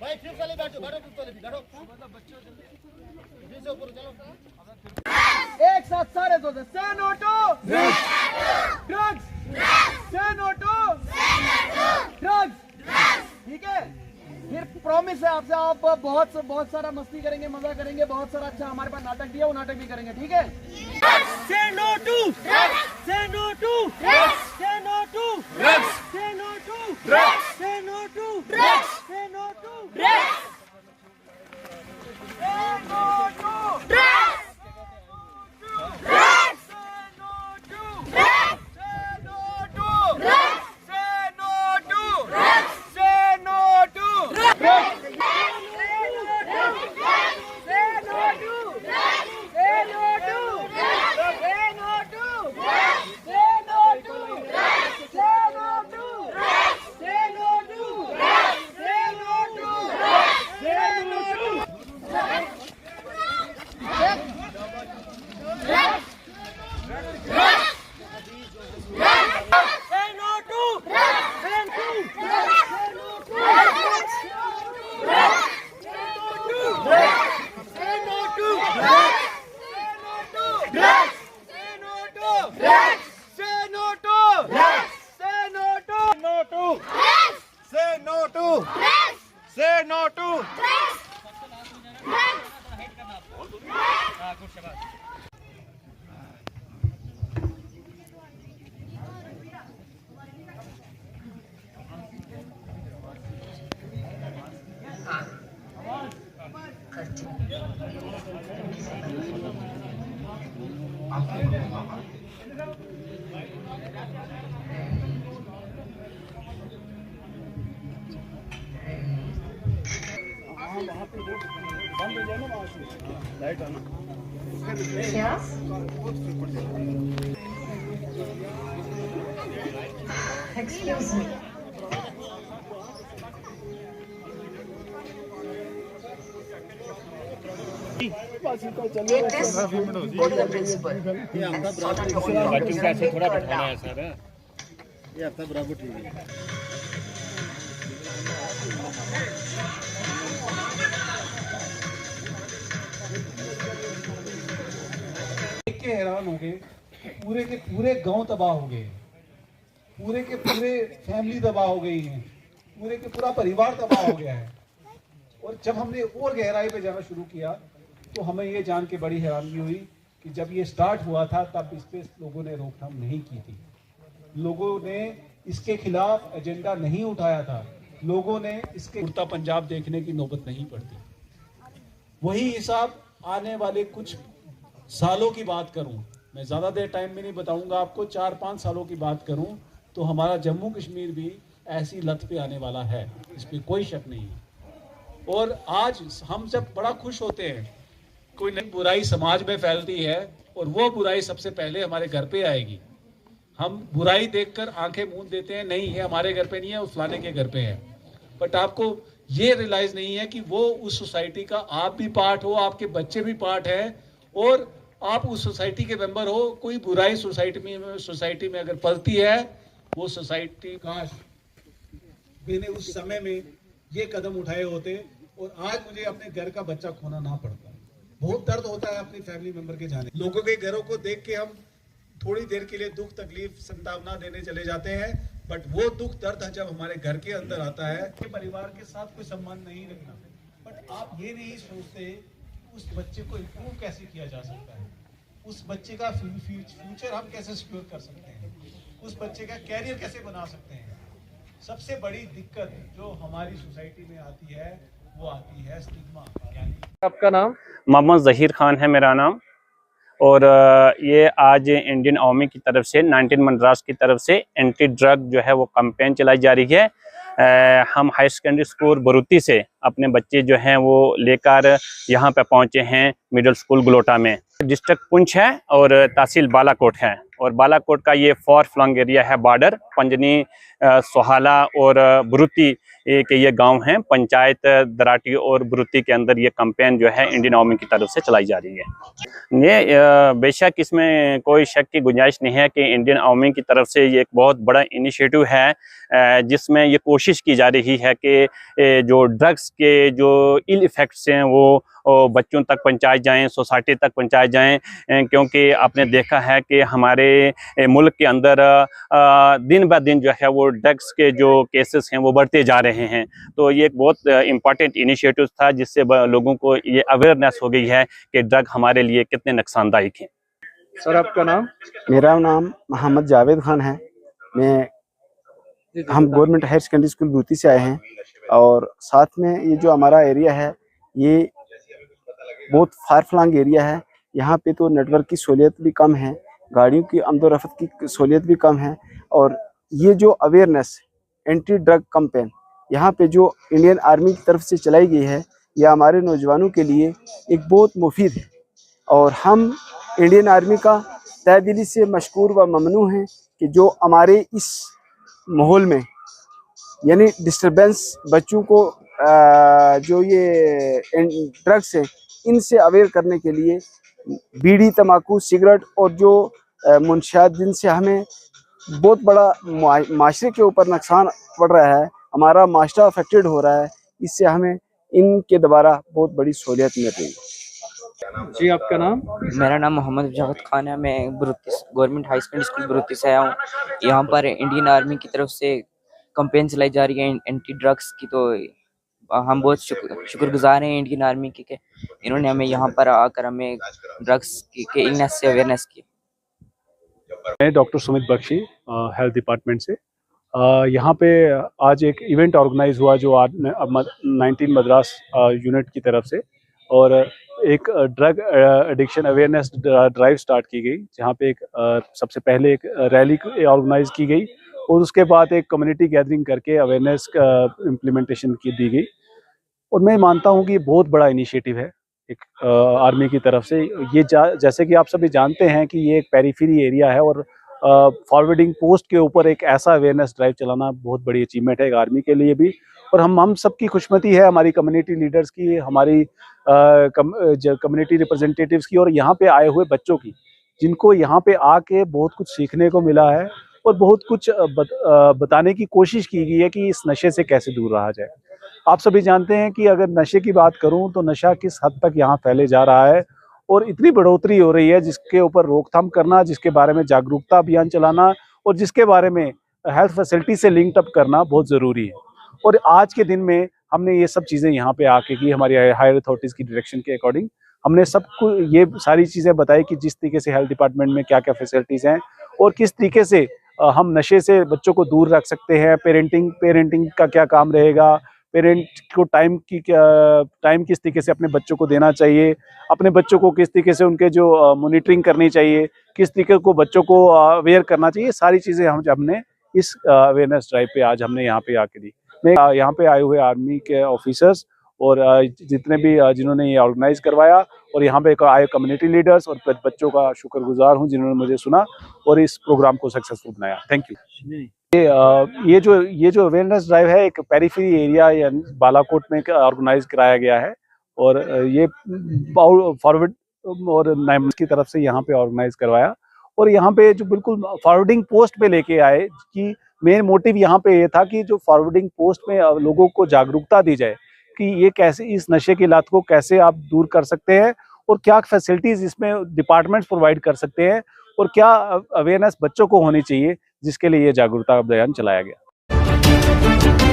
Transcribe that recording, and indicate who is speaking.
Speaker 1: भाई फिर चले बैठो बैठो बैठो एक साथ सारे दो से नो टू ड्रग्स, से नो टू ड्रग्स। ठीक है, फिर प्रॉमिस है आपसे, आप बहुत सारा मस्ती करेंगे, मजा करेंगे, बहुत सारा अच्छा हमारे पास नाटक दिया, वो नाटक भी करेंगे। ठीक है, say no to say no to say no to say no to say no to say no to
Speaker 2: Excuse me. Take this, go to the principal and sort out your own
Speaker 3: बच्चों को ऐसे थोड़ा
Speaker 2: problems.
Speaker 3: बैठाना है sir.
Speaker 1: ये हफ्ता बराबर ठीक है।
Speaker 4: देख के हैरान हो गए, पूरे के पूरे गांव तबाह हो गए, पूरे के पूरे फैमिली तबाह हो गई है, पूरे के पूरा परिवार तबाह हो गया है। और जब हमने और गहराई पे जाना शुरू किया तो हमें ये जान के बड़ी हैरानी हुई कि जब ये स्टार्ट हुआ था तब इस पे लोगों ने रोकथाम नहीं की थी, लोगों ने इसके खिलाफ एजेंडा नहीं उठाया था, लोगों ने इसके उड़ता पंजाब देखने की नौबत नहीं पड़ती। वही हिसाब आने वाले कुछ सालों की बात करूं, मैं ज़्यादा देर टाइम में नहीं बताऊंगा आपको, 4-5 सालों की बात करूं तो हमारा जम्मू कश्मीर भी ऐसी लत पे आने वाला है, इस पर कोई शक नहीं है। और आज हम जब बड़ा खुश होते हैं, कोई नई बुराई समाज में फैलती है और वो बुराई सबसे पहले हमारे घर पे आएगी। हम बुराई देखकर आंखें मूंद देते हैं, नहीं है हमारे घर पे नहीं है, उस फलाने के घर पे है। बट आपको ये रियलाइज नहीं है कि वो उस सोसाइटी का आप भी पार्ट हो, आपके बच्चे भी पार्ट है और आप उस सोसाइटी के मेंबर हो। कोई बुराई सोसाइटी में अगर पलती है, वो सोसाइटी काश मैंने उस समय में ये कदम उठाए होते और आज मुझे अपने घर का बच्चा खोना ना पड़ता। बहुत दर्द होता है अपनी फैमिली मेंबर के जाने। लोगों के घरों को देख के हम थोड़ी देर के लिए दुख तकलीफ संतावना देने चले जाते हैं, बट वो दुख दर्द जब हमारे घर के अंदर आता है कि परिवार के साथ कोई संबंध नहीं रखना, बट आप ये नहीं सोचते उस बच्चे को इम्प्रूव कैसे किया जा सकता है, उस बच्चे का फ्यूचर हम कैसे सिक्योर कर सकते हैं, उस बच्चे का कैरियर कैसे बना सकते हैं। सबसे बड़ी दिक्कत जो हमारी सोसाइटी में आती है वो आती है स्टिग्मा।
Speaker 3: आपका नाम?
Speaker 5: मोहम्मद ज़हीर खान है मेरा नाम। और ये आज इंडियन आर्मी की तरफ से 19 मद्रास की तरफ से एंटी ड्रग जो है वो कैंपेन चलाई जा रही है। हम हाई सेकेंडरी स्कूल बरूती से अपने बच्चे जो हैं वो लेकर यहाँ पे पहुँचे हैं मिडिल स्कूल गलोटा में। डिस्ट्रिक्ट पुंछ है और तहसील बालाकोट है और बालाकोट का ये फॉर फ्लंग एरिया है, बॉर्डर पंजनी, सोहाला और बरूती के ये गांव हैं, पंचायत दराटी और बुरुती के अंदर ये कैंपेन जो है इंडियन आर्मी की तरफ से चलाई जा रही है। ये बेशक इसमें कोई शक की गुंजाइश नहीं है कि इंडियन आर्मी की तरफ से ये एक बहुत बड़ा इनिशिएटिव है जिसमें ये कोशिश की जा रही है कि जो ड्रग्स के जो इल इफ़ेक्ट्स हैं वो बच्चों तक पहुंचाए जाएं, सोसाइटी तक पहुंचाए जाएं, क्योंकि आपने देखा है कि हमारे मुल्क के अंदर दिन ब दिन जो है वो ड्रग्स के जो केसेस हैं वो बढ़ते जा रहे हैं। तो ये एक बहुत इम्पॉर्टेंट इनिशिएटिव था जिससे लोगों को ये अवेयरनेस हो गई है कि ड्रग हमारे लिए कितने नुकसानदायक हैं।
Speaker 3: सर आपका नाम?
Speaker 2: मेरा नाम मोहम्मद जावेद खान है। हम गवर्नमेंट हायर सेकेंडरी स्कूल बुरुती से आए हैं और साथ में ये जो हमारा एरिया है ये बहुत फार फ्लंग एरिया है। यहाँ पे तो नेटवर्क की सहूलियत भी कम है, गाड़ियों की आमदोरफ्त की सहूलियत भी कम है। और ये जो अवेयरनेस एंटी ड्रग कैंपेन यहाँ पे जो इंडियन आर्मी की तरफ से चलाई गई है, यह हमारे नौजवानों के लिए एक बहुत मुफीद है। और हम इंडियन आर्मी का तहे दिली से मशकूर व ममनू हैं कि जो हमारे इस माहौल में यानी डिस्टर्बेंस बच्चों को जो ये ड्रग्स हैं इनसे अवेयर करने के लिए बीड़ी, तंबाकू, सिगरेट और जो मुनशियात जिनसे हमें बहुत बड़ा माशरे के ऊपर नुकसान पड़ रहा है, हमारा माशरा अफेक्टेड हो रहा है, इससे हमें इनके द्वारा बहुत बड़ी सहूलियत मिल रही है।
Speaker 3: जी आपका नाम?
Speaker 6: मेरा नाम मोहम्मद जावेद खान है। मैं बुरुती गवर्नमेंट हाई सेकेंडरी स्कूल बुरुती से आया हूँ। यहाँ पर इंडियन आर्मी की तरफ से कैंपेन चलाई जा रही है एंटी ड्रग्स की, तो हम बहुत शुक्रगुजार हैं इंडियन आर्मी के कि इन्होंने हमें यहाँ पर आकर हमें ड्रग्स के इलनेस से अवेयरनेस की।
Speaker 7: मैं doctor Sumit Bakshi health department से यहाँ पे आज एक इवेंट ऑर्गेनाइज हुआ जो 19 मद्रास यूनिट की तरफ से, और एक drug addiction awareness drive start की गई, जहाँ पे एक सबसे पहले एक रैली ऑर्गेनाइज की गई और उसके बाद एक कम्युनिटी गैदरिंग करके अवेयरनेस इम्प्लीमेंटेशन की दी गई। और मैं मानता हूँ कि ये बहुत बड़ा इनिशिएटिव है एक आर्मी की तरफ से। ये जैसे कि आप सभी जानते हैं कि ये एक पेरीफेरी एरिया है और फॉरवर्डिंग पोस्ट के ऊपर एक ऐसा अवेयरनेस ड्राइव चलाना बहुत बड़ी अचीवमेंट है आर्मी के लिए भी। और हम सबकी खुशमती है, हमारी कम्युनिटी लीडर्स की, हमारी कम्युनिटी रिप्रेजेंटेटिव्स की और यहाँ पे आए हुए बच्चों की, जिनको यहाँ पे आके बहुत कुछ सीखने को मिला है और बहुत कुछ बताने की कोशिश की गई है कि इस नशे से कैसे दूर रहा जाए। आप सभी जानते हैं कि अगर नशे की बात करूं तो नशा किस हद तक यहाँ फैले जा रहा है और इतनी बढ़ोतरी हो रही है, जिसके ऊपर रोकथाम करना, जिसके बारे में जागरूकता अभियान चलाना और जिसके बारे में हेल्थ फैसिलिटी से लिंक अप करना बहुत ज़रूरी है। और आज के दिन में हमने ये सब चीज़ें यहाँ पे आके की, हमारी हायर अथॉरिटीज़ की डायरेक्शन के अकॉर्डिंग हमने सबको ये सारी चीज़ें बताई कि जिस तरीके से हेल्थ डिपार्टमेंट में क्या क्या फैसिलिटीज़ हैं और किस तरीके से हम नशे से बच्चों को दूर रख सकते हैं। पेरेंटिंग का क्या काम रहेगा, पेरेंट को टाइम किस तरीके से अपने बच्चों को देना चाहिए, अपने बच्चों को किस तरीके से उनके जो मॉनिटरिंग करनी चाहिए, किस तरीके को बच्चों को अवेयर करना चाहिए, सारी चीज़ें हमने इस अवेयरनेस ड्राइव पे आज हमने यहाँ पे आके दी। मैं यहाँ पे आए हुए आर्मी के ऑफिसर्स और जितने भी जिन्होंने ये ऑर्गेनाइज करवाया और यहाँ पे आए कम्युनिटी लीडर्स और बच्चों का शुक्रगुजार हूँ जिन्होंने मुझे सुना और इस प्रोग्राम को सक्सेसफुल बनाया। Thank you. ये जो अवेयरनेस ड्राइव है एक पेरीफेरी एरिया या बालाकोट में ऑर्गेनाइज कराया गया है और ये फॉरवर्ड और नाइम्स की तरफ से यहाँ पे ऑर्गेनाइज करवाया और यहाँ पे जो बिल्कुल फॉरवर्डिंग पोस्ट पे लेके आए कि मेन मोटिव यहाँ पे ये था कि जो फॉरवर्डिंग पोस्ट में लोगों को जागरूकता दी जाए कि ये कैसे इस नशे की लत को कैसे आप दूर कर सकते हैं और क्या फैसिलिटीज इसमें डिपार्टमेंट्स प्रोवाइड कर सकते हैं और क्या अवेयरनेस बच्चों को होनी चाहिए, जिसके लिए ये जागरूकता अभियान चलाया गया।